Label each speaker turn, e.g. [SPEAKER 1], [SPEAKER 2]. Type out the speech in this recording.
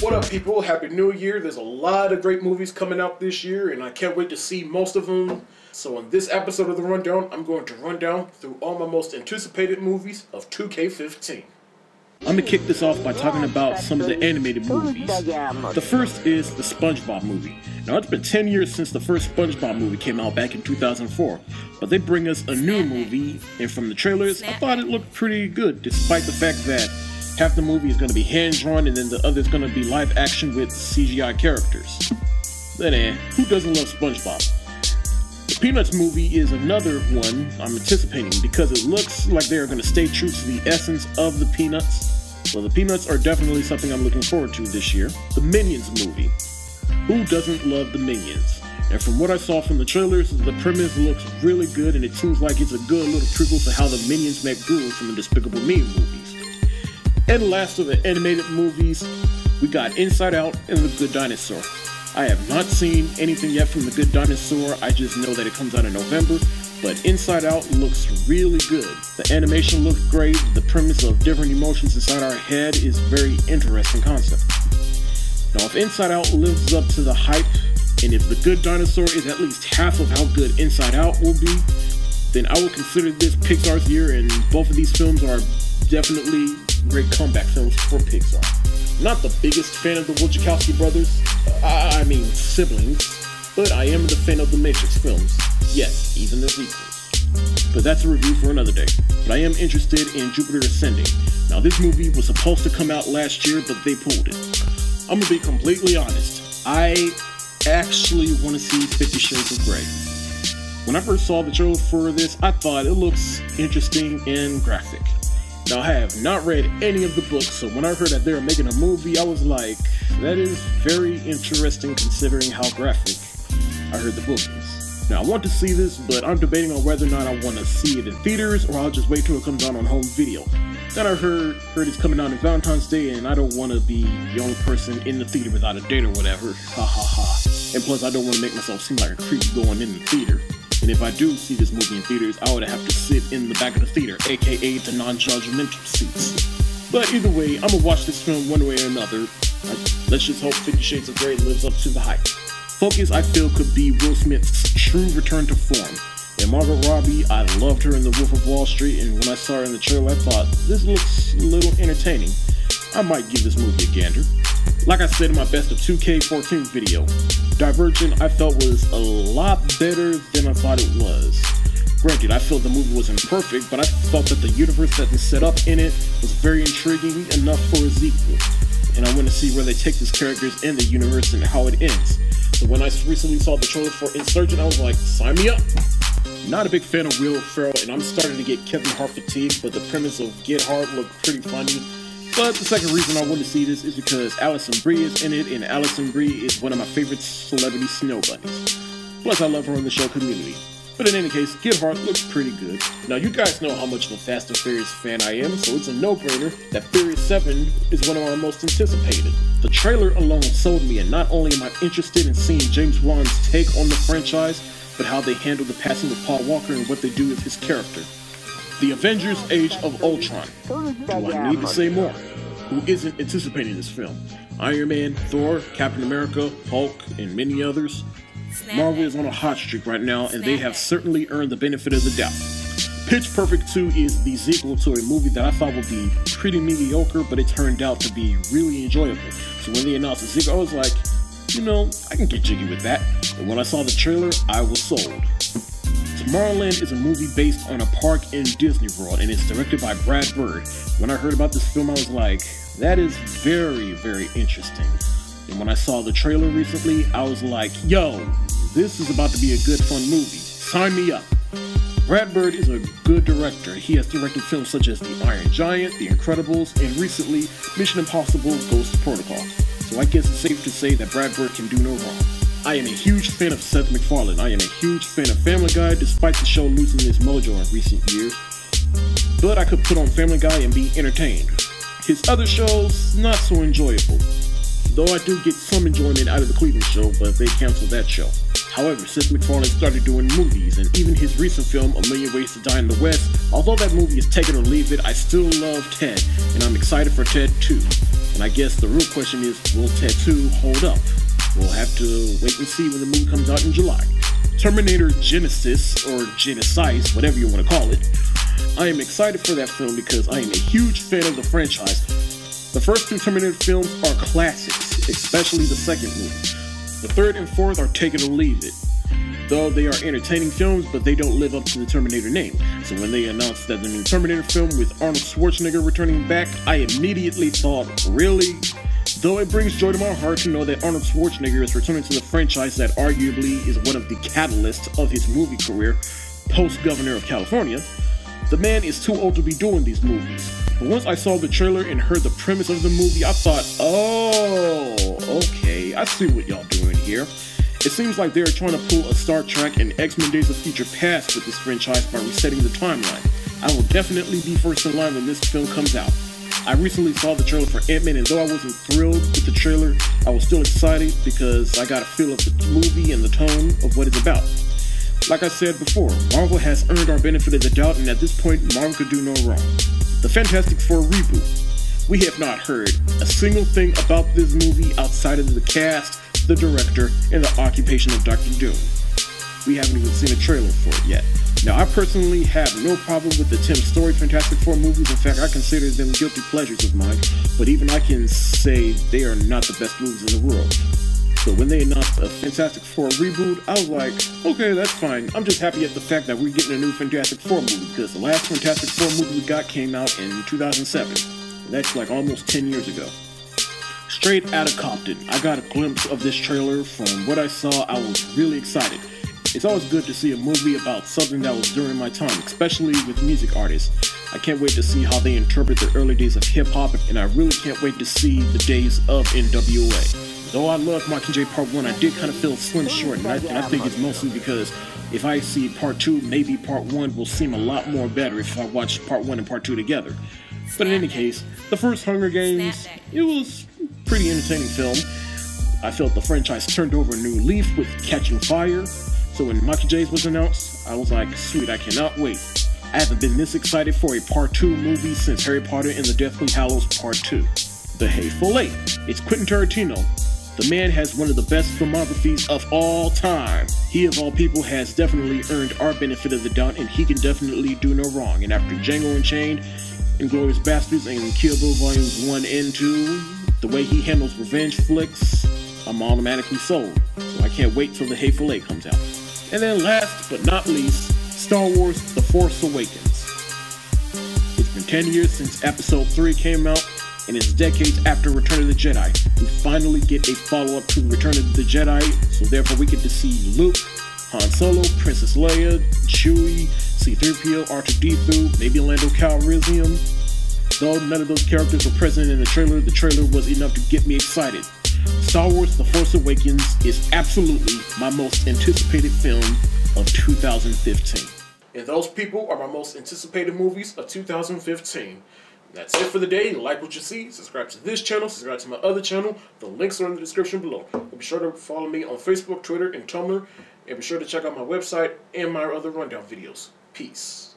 [SPEAKER 1] What up, people? Happy New Year. There's a lot of great movies coming out this year, and I can't wait to see most of them. So in this episode of The Rundown, I'm going to run down through all my most anticipated movies of 2K15. I'm going to kick this off by talking about some of the animated movies. The first is the SpongeBob movie. Now, it's been 10 years since the first SpongeBob movie came out back in 2004, but they bring us a new movie, and from the trailers, I thought it looked pretty good, despite the fact that half the movie is going to be hand-drawn and then the other is going to be live action with CGI characters. But who doesn't love SpongeBob? The Peanuts movie is another one I'm anticipating because it looks like they're going to stay true to the essence of the Peanuts. Well, the Peanuts are definitely something I'm looking forward to this year. The Minions movie. Who doesn't love the Minions? And from what I saw from the trailers, the premise looks really good and it seems like it's a good little prequel to how the Minions met Gru from the Despicable Me movies. And last of the animated movies, we got Inside Out and The Good Dinosaur. I have not seen anything yet from The Good Dinosaur, I just know that it comes out in November, but Inside Out looks really good. The animation looks great, the premise of different emotions inside our head is a very interesting concept. Now if Inside Out lives up to the hype, and if The Good Dinosaur is at least half of how good Inside Out will be, then I will consider this Pixar's year, and both of these films are definitely great comeback films for Pixar. Not the biggest fan of the Wachowski brothers, I mean siblings, but I am the fan of the Matrix films. Yes, even the sequels. But that's a review for another day. But I am interested in Jupiter Ascending. Now this movie was supposed to come out last year, but they pulled it. I'm gonna be completely honest. I actually want to see 50 Shades of Grey. When I first saw the trailer for this, I thought it looks interesting and graphic. Now, I have not read any of the books, so when I heard that they were making a movie, I was like, that is very interesting considering how graphic I heard the book is. Now, I want to see this, but I'm debating on whether or not I want to see it in theaters, or I'll just wait till it comes out on home video. Then I heard it's coming out on Valentine's Day, and I don't want to be the only person in the theater without a date or whatever. Ha ha ha. And plus, I don't want to make myself seem like a creep going in the theater. And if I do see this movie in theaters, I would have to sit in the back of the theater, aka the non-judgmental seats. But either way, I'm gonna watch this film one way or another. Let's just hope 50 Shades of Grey lives up to the hype. Focus, I feel, could be Will Smith's true return to form. And Margot Robbie, I loved her in The Wolf of Wall Street, and when I saw her in the trailer, I thought, this looks a little entertaining. I might give this movie a gander. Like I said in my Best of 2K14 video, Divergent I felt was a lot better than I thought it was. Granted, I felt the movie wasn't perfect, but I felt that the universe that they set up in it was very intriguing enough for a sequel. And I want to see where they take these characters in the universe and how it ends. So when I recently saw the trailer for Insurgent, I was like, sign me up! Not a big fan of Will Ferrell, and I'm starting to get Kevin Hart fatigue, but the premise of Get Hart looked pretty funny. But the second reason I want to see this is because Alison Brie is in it, and Alison Brie is one of my favorite celebrity snow bunnies. Plus, I love her in the show Community. But in any case, Get Hart looks pretty good. Now, you guys know how much of a Fast and Furious fan I am, so it's a no-brainer that Furious 7 is one of my most anticipated. The trailer alone sold me, and not only am I interested in seeing James Wan's take on the franchise, but how they handle the passing of Paul Walker and what they do with his character. The Avengers Age of Ultron. Do I need to say more? Who isn't anticipating this film? Iron Man, Thor, Captain America, Hulk, and many others. Marvel is on a hot streak right now, and they have certainly earned the benefit of the doubt. Pitch Perfect 2 is the sequel to a movie that I thought would be pretty mediocre, but it turned out to be really enjoyable. So when they announced the sequel, I was like, you know, I can get jiggy with that. And when I saw the trailer, I was sold. Tomorrowland is a movie based on a park in Disney World, and it's directed by Bradford. When I heard about this film, I was like, that is very, very interesting. And when I saw the trailer recently, I was like, yo, this is about to be a good, fun movie. Sign me up. Brad Bird is a good director. He has directed films such as The Iron Giant, The Incredibles, and recently, Mission Impossible Ghost Protocol. So I guess it's safe to say that Brad Bird can do no wrong. I am a huge fan of Seth MacFarlane. I am a huge fan of Family Guy, despite the show losing its mojo in recent years. But I could put on Family Guy and be entertained. His other shows, not so enjoyable. Though I do get some enjoyment out of the Cleveland show, but they canceled that show. However, since McFarlane started doing movies, and even his recent film, A Million Ways to Die in the West, although that movie is take it or leave it, I still love Ted, and I'm excited for Ted 2. And I guess the real question is, will Ted 2 hold up? We'll have to wait and see when the movie comes out in July. Terminator Genesis, or Genesis, whatever you want to call it. I am excited for that film because I am a huge fan of the franchise. The first two Terminator films are classics, especially the second movie. The third and fourth are take it or leave it. Though they are entertaining films, but they don't live up to the Terminator name. So when they announced that the new Terminator film with Arnold Schwarzenegger returning back, I immediately thought, really? Though it brings joy to my heart to know that Arnold Schwarzenegger is returning to the franchise that arguably is one of the catalysts of his movie career, post-Governor of California, the man is too old to be doing these movies. But once I saw the trailer and heard the premise of the movie, I thought, oh, okay, I see what y'all doing here. It seems like they're trying to pull a Star Trek and X-Men Days of Future Past with this franchise by resetting the timeline. I will definitely be first in line when this film comes out. I recently saw the trailer for Ant-Man, and though I wasn't thrilled with the trailer, I was still excited because I got a feel of the movie and the tone of what it's about. Like I said before, Marvel has earned our benefit of the doubt, and at this point, Marvel could do no wrong. The Fantastic Four reboot. We have not heard a single thing about this movie outside of the cast, the director, and the occupation of Dr. Doom. We haven't even seen a trailer for it yet. Now, I personally have no problem with the Tim Story Fantastic Four movies. In fact, I consider them guilty pleasures of mine, but even I can say they are not the best movies in the world. So when they announced a Fantastic Four reboot, I was like, okay, that's fine. I'm just happy at the fact that we're getting a new Fantastic Four movie, because the last Fantastic Four movie we got came out in 2007. That's like almost 10 years ago. Straight out of Compton, I got a glimpse of this trailer. From what I saw, I was really excited. It's always good to see a movie about something that was during my time, especially with music artists. I can't wait to see how they interpret the early days of hip-hop, and I really can't wait to see the days of N.W.A. Though I love Mockingjay Part 1, I did kind of feel slim short, and I think it's mostly because if I see Part 2, maybe Part 1 will seem a lot more better if I watch Part 1 and Part 2 together. But in any case, the first Hunger Games, it was a pretty entertaining film. I felt the franchise turned over a new leaf with Catching Fire. So when Mockingjay was announced, I was like, sweet, I cannot wait. I haven't been this excited for a Part 2 movie since Harry Potter and the Deathly Hallows Part 2. The Hateful Eight. It's Quentin Tarantino. The man has one of the best filmographies of all time. He, of all people, has definitely earned our benefit of the doubt, and he can definitely do no wrong. And after Django Unchained, Inglourious Basterds, and Kill Bill Volumes 1 and 2, the way he handles revenge flicks, I'm automatically sold. So I can't wait till The Hateful Eight comes out. And then last but not least, Star Wars The Force Awakens. It's been 10 years since Episode 3 came out, and it's decades after Return of the Jedi. We finally get a follow-up to Return of the Jedi, so therefore we get to see Luke, Han Solo, Princess Leia, Chewie, C-3PO, R2-D2, maybe Lando Calrissian. Though none of those characters were present in the trailer was enough to get me excited. Star Wars The Force Awakens is absolutely my most anticipated film of 2015. And those people are my most anticipated movies of 2015. That's it for the day. Like what you see, subscribe to this channel, subscribe to my other channel. The links are in the description below. Be sure to follow me on Facebook, Twitter, and Tumblr. And be sure to check out my website and my other rundown videos. Peace.